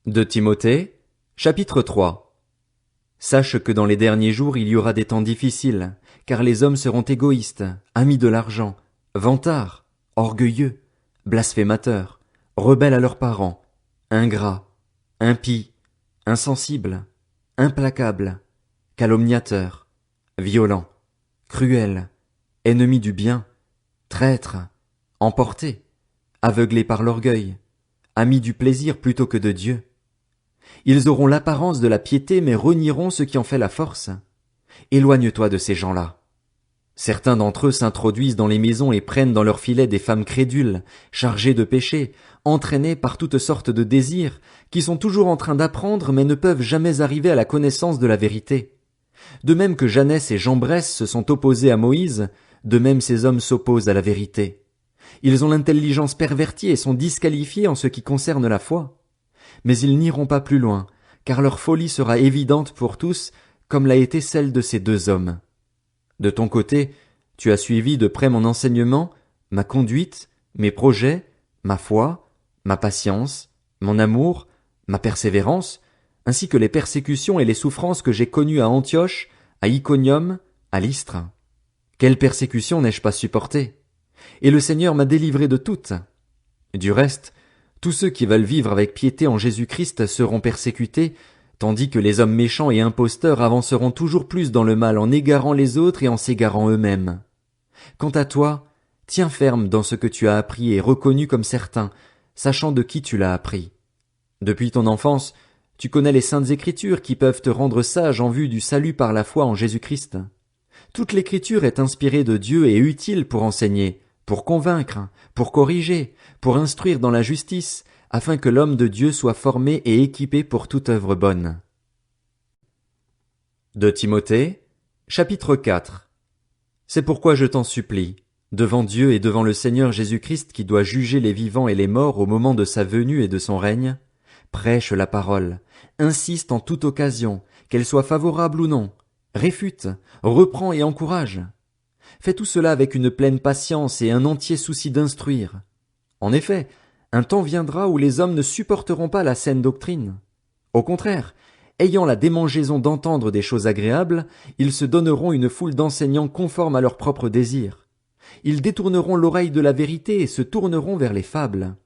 De Timothée, chapitre 3. Sache que dans les derniers jours il y aura des temps difficiles, car les hommes seront égoïstes, amis de l'argent, vantards, orgueilleux, blasphémateurs, rebelles à leurs parents, ingrats, impies, insensibles, implacables, calomniateurs, violents, cruels, ennemis du bien, traîtres, emportés, aveuglés par l'orgueil, amis du plaisir plutôt que de Dieu. Ils auront l'apparence de la piété mais renieront ce qui en fait la force. Éloigne-toi de ces gens-là. Certains d'entre eux s'introduisent dans les maisons et prennent dans leurs filets des femmes crédules, chargées de péché, entraînées par toutes sortes de désirs, qui sont toujours en train d'apprendre mais ne peuvent jamais arriver à la connaissance de la vérité. De même que Janès et Jambres se sont opposés à Moïse, de même ces hommes s'opposent à la vérité. Ils ont l'intelligence pervertie et sont disqualifiés en ce qui concerne la foi. Mais ils n'iront pas plus loin, car leur folie sera évidente pour tous, comme l'a été celle de ces deux hommes. De ton côté, tu as suivi de près mon enseignement, ma conduite, mes projets, ma foi, ma patience, mon amour, ma persévérance, ainsi que les persécutions et les souffrances que j'ai connues à Antioche, à Iconium, à Lystre. Quelle persécution n'ai-je pas supportée? Et le Seigneur m'a délivré de toutes. Du reste, tous ceux qui veulent vivre avec piété en Jésus-Christ seront persécutés, tandis que les hommes méchants et imposteurs avanceront toujours plus dans le mal en égarant les autres et en s'égarant eux-mêmes. Quant à toi, tiens ferme dans ce que tu as appris et reconnu comme certain, sachant de qui tu l'as appris. Depuis ton enfance, tu connais les saintes écritures qui peuvent te rendre sage en vue du salut par la foi en Jésus-Christ. Toute l'écriture est inspirée de Dieu et utile pour enseigner, pour convaincre, pour corriger, pour instruire dans la justice, afin que l'homme de Dieu soit formé et équipé pour toute œuvre bonne. De Timothée, chapitre 4. C'est pourquoi je t'en supplie, devant Dieu et devant le Seigneur Jésus-Christ qui doit juger les vivants et les morts au moment de sa venue et de son règne, prêche la parole, insiste en toute occasion, qu'elle soit favorable ou non, réfute, reprend et encourage. Fais tout cela avec une pleine patience et un entier souci d'instruire. En effet, un temps viendra où les hommes ne supporteront pas la saine doctrine. Au contraire, ayant la démangeaison d'entendre des choses agréables, ils se donneront une foule d'enseignants conformes à leurs propres désirs. Ils détourneront l'oreille de la vérité et se tourneront vers les fables.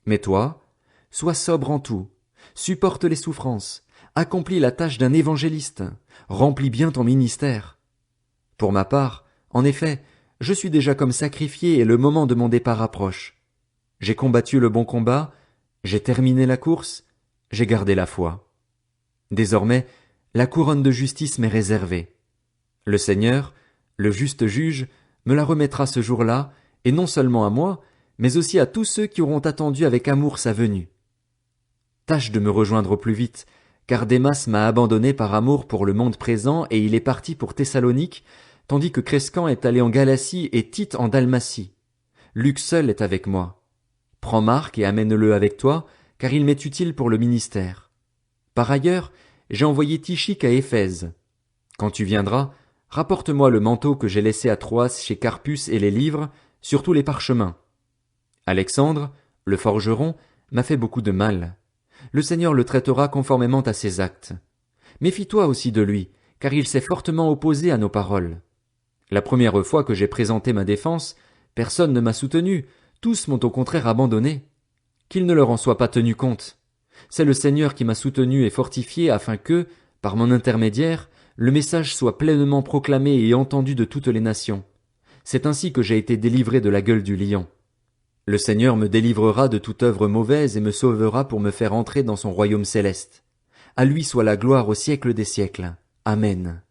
Mais toi, sois sobre en tout, supporte les souffrances, accomplis la tâche d'un évangéliste, remplis bien ton ministère. Pour ma part, en effet, je suis déjà comme sacrifié et le moment de mon départ approche. J'ai combattu le bon combat, j'ai terminé la course, j'ai gardé la foi. Désormais, la couronne de justice m'est réservée. Le Seigneur, le juste juge, me la remettra ce jour-là, et non seulement à moi, mais aussi à tous ceux qui auront attendu avec amour sa venue. Tâche de me rejoindre au plus vite, car Démas m'a abandonné par amour pour le monde présent et il est parti pour Thessalonique, tandis que Crescens est allé en Galatie et Tite en Dalmatie. Luc seul est avec moi. Prends Marc et amène-le avec toi, car il m'est utile pour le ministère. Par ailleurs, j'ai envoyé Tychique à Éphèse. Quand tu viendras, rapporte-moi le manteau que j'ai laissé à Troas chez Carpus et les livres, surtout les parchemins. Alexandre, le forgeron, m'a fait beaucoup de mal. Le Seigneur le traitera conformément à ses actes. Méfie-toi aussi de lui, car il s'est fortement opposé à nos paroles. La première fois que j'ai présenté ma défense, personne ne m'a soutenu, tous m'ont au contraire abandonné. Qu'il ne leur en soit pas tenu compte. C'est le Seigneur qui m'a soutenu et fortifié afin que, par mon intermédiaire, le message soit pleinement proclamé et entendu de toutes les nations. C'est ainsi que j'ai été délivré de la gueule du lion. Le Seigneur me délivrera de toute œuvre mauvaise et me sauvera pour me faire entrer dans son royaume céleste. À lui soit la gloire au siècle des siècles. Amen.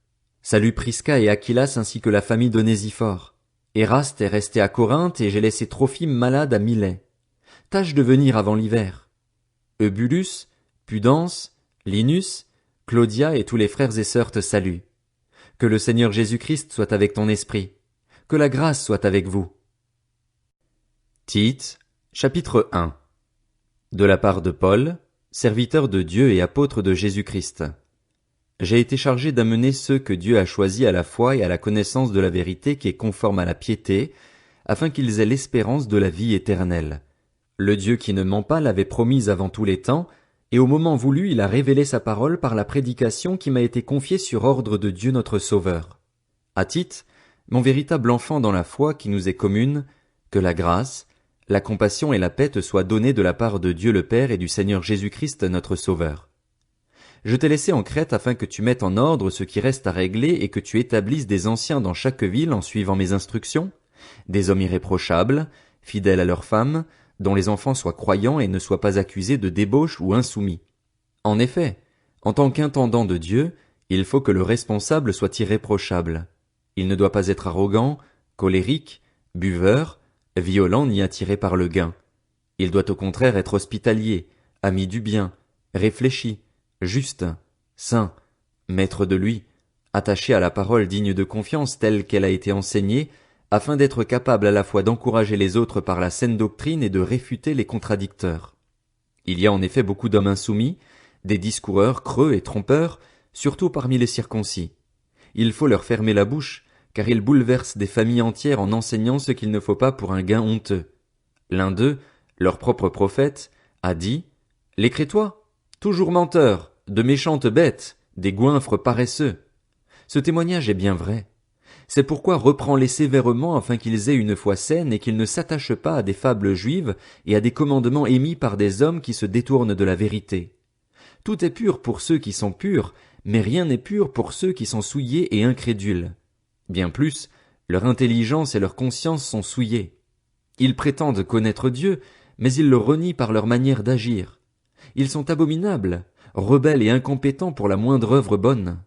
Salut Prisca et Aquilas ainsi que la famille d'Onésiphore. Éraste est resté à Corinthe et j'ai laissé Trophime malade à Milet. Tâche de venir avant l'hiver. Eubulus, Pudence, Linus, Claudia et tous les frères et sœurs te saluent. Que le Seigneur Jésus-Christ soit avec ton esprit. Que la grâce soit avec vous. Tite, chapitre 1. De la part de Paul, serviteur de Dieu et apôtre de Jésus-Christ. J'ai été chargé d'amener ceux que Dieu a choisis à la foi et à la connaissance de la vérité qui est conforme à la piété, afin qu'ils aient l'espérance de la vie éternelle. Le Dieu qui ne ment pas l'avait promise avant tous les temps, et au moment voulu il a révélé sa parole par la prédication qui m'a été confiée sur ordre de Dieu notre Sauveur. À Tite, mon véritable enfant dans la foi qui nous est commune, que la grâce, la compassion et la paix te soient données de la part de Dieu le Père et du Seigneur Jésus-Christ notre Sauveur. Je t'ai laissé en Crète afin que tu mettes en ordre ce qui reste à régler et que tu établisses des anciens dans chaque ville en suivant mes instructions, des hommes irréprochables, fidèles à leurs femmes, dont les enfants soient croyants et ne soient pas accusés de débauche ou insoumis. En effet, en tant qu'intendant de Dieu, il faut que le responsable soit irréprochable. Il ne doit pas être arrogant, colérique, buveur, violent ni attiré par le gain. Il doit au contraire être hospitalier, ami du bien, réfléchi, juste, saint, maître de lui, attaché à la parole digne de confiance telle qu'elle a été enseignée, afin d'être capable à la fois d'encourager les autres par la saine doctrine et de réfuter les contradicteurs. Il y a en effet beaucoup d'hommes insoumis, des discoureurs creux et trompeurs, surtout parmi les circoncis. Il faut leur fermer la bouche, car ils bouleversent des familles entières en enseignant ce qu'il ne faut pas pour un gain honteux. L'un d'eux, leur propre prophète, a dit « Les Crétois, toujours menteurs, de méchantes bêtes, des goinfres paresseux. » Ce témoignage est bien vrai. C'est pourquoi reprends-les sévèrement afin qu'ils aient une foi saine et qu'ils ne s'attachent pas à des fables juives et à des commandements émis par des hommes qui se détournent de la vérité. Tout est pur pour ceux qui sont purs, mais rien n'est pur pour ceux qui sont souillés et incrédules. Bien plus, leur intelligence et leur conscience sont souillées. Ils prétendent connaître Dieu, mais ils le renient par leur manière d'agir. Ils sont abominables, rebelles et incompétents pour la moindre œuvre bonne.